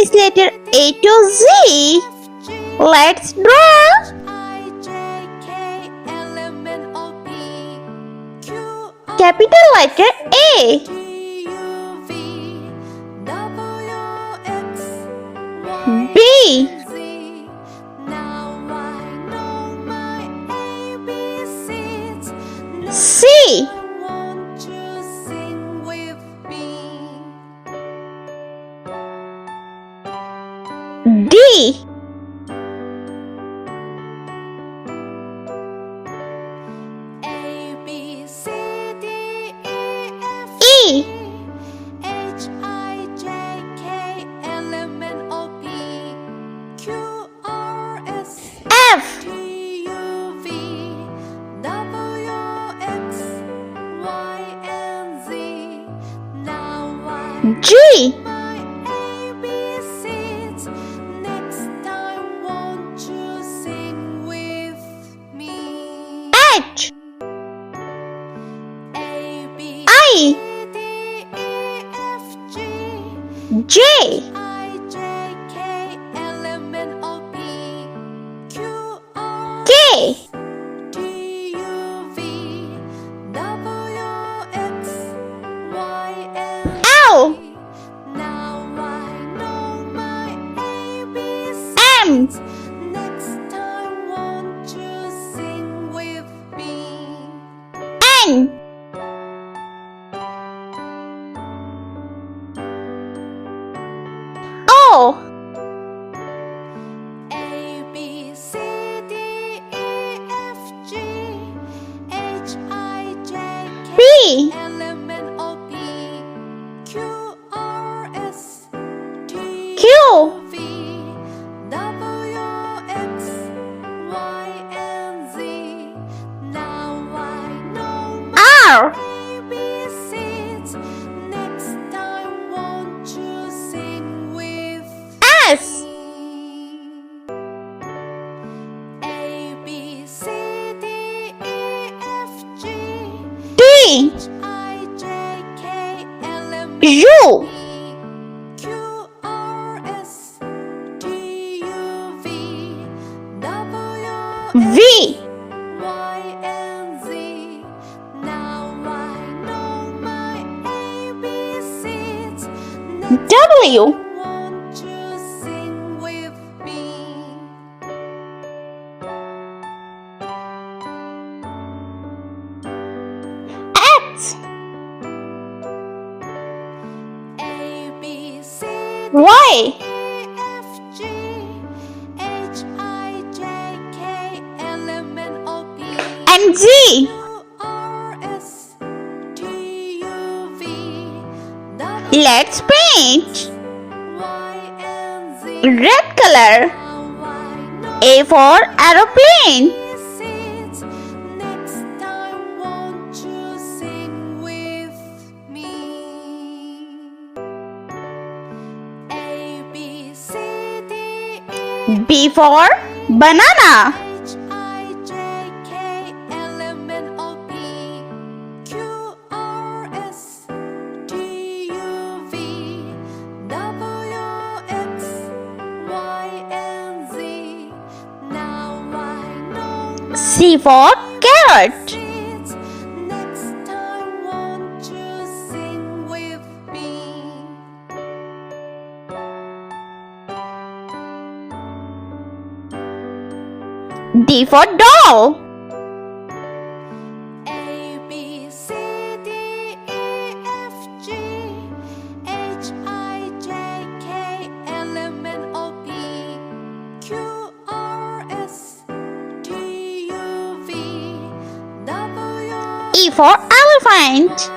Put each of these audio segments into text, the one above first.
this letter A to Z. Let's draw. Capital letter A. B. C. D. E. F. G. H. I. J. K. L. M. N. O. P. Q. R. S. T. U. V. W. X. Y. And Z. Let's paint. Red color. A for aeroplane. B for banana. C for carrot. D for doll. E for elephant.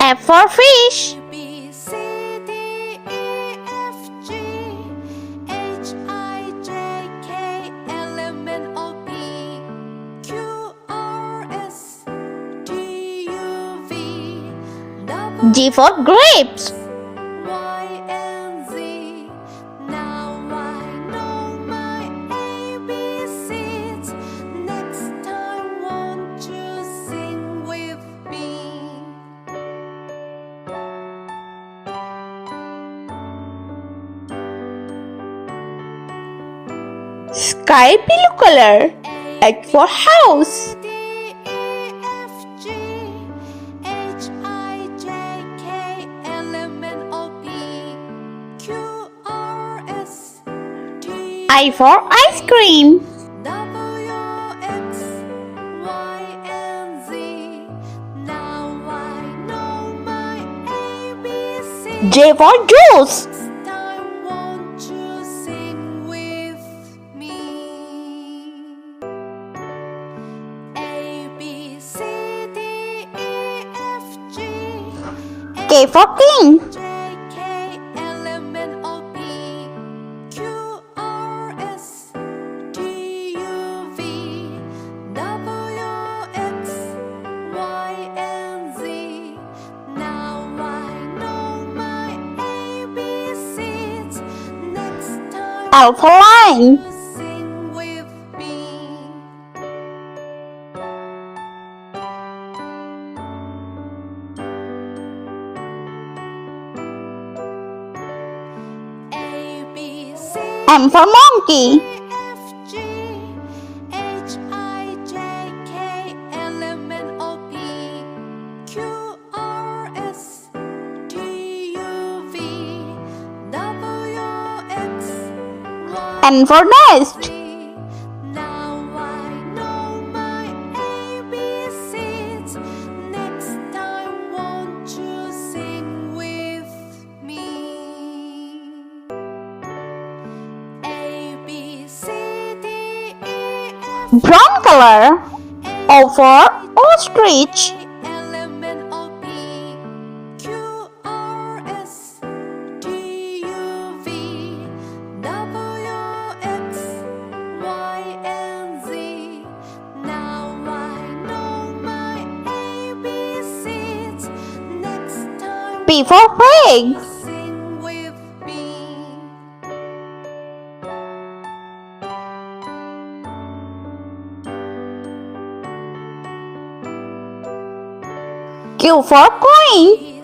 F for fish. G for grapes. Sky blue color. H for house. I for ice cream. J for juice. K for king. L for lion. M for monkey. N for nest. Brown color. O for ostrich. P for pig. Q for queen.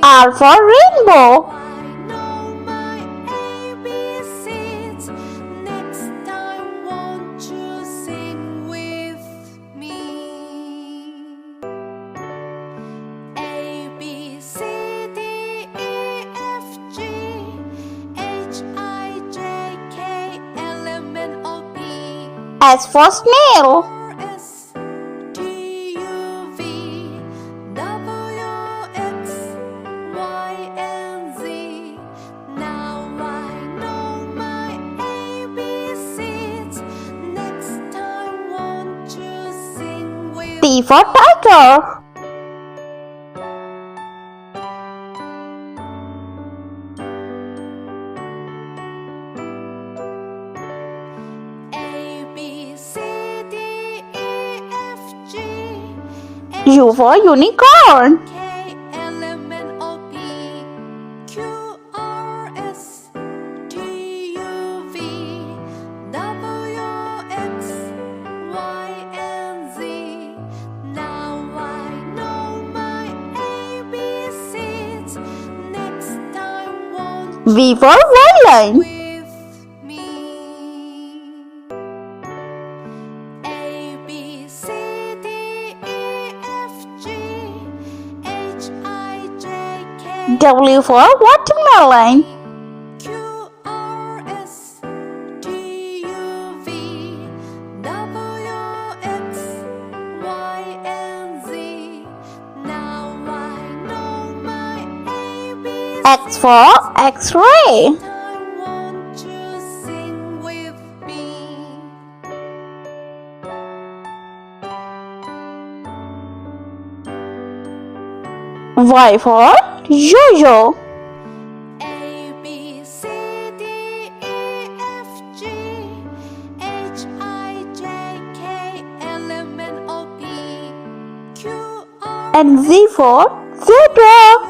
R for rainbow. S for snail. T for tiger. U for unicorn. V for violin. W for watermelon. X for X-ray. Y for yo-yo. And Z for zebra.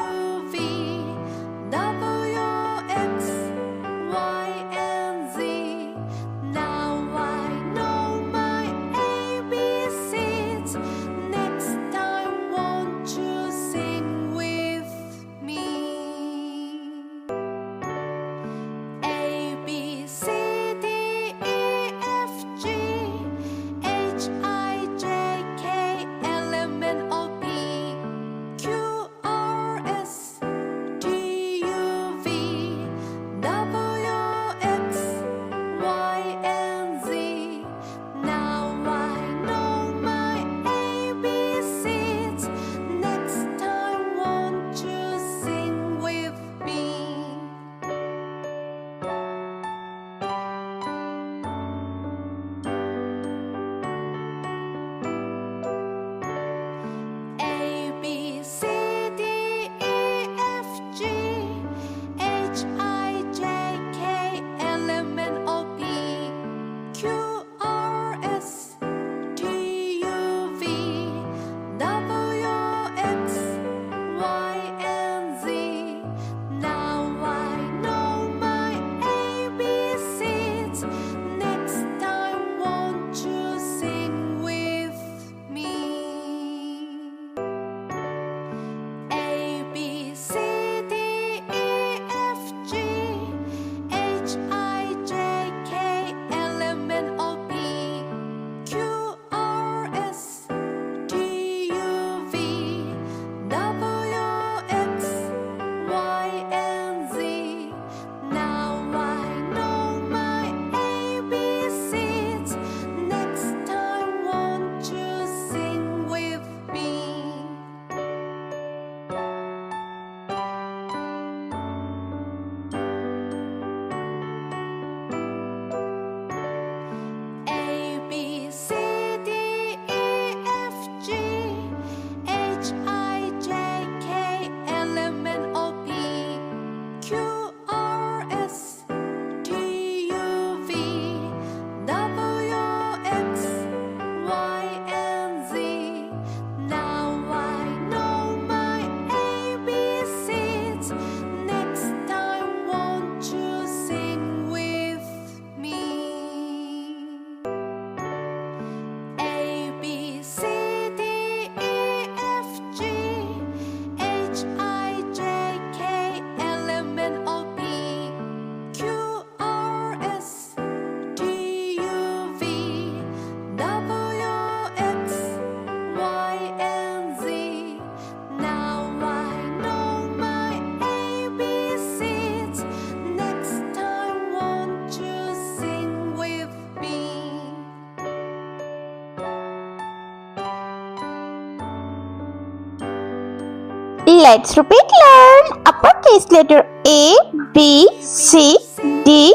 Let's repeat learn uppercase letter A, B, C, D,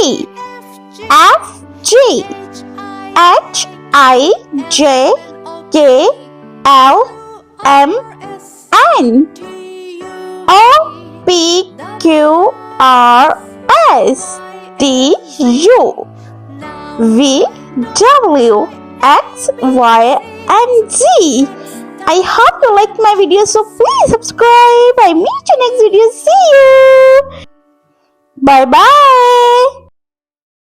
E, F, G, H, I, J, K, L, M, N, O, P, Q, R, S, T, U, V, W, X, Y, and Z. I hope you like my video, so please subscribe. I meet you next video. See you. Bye bye.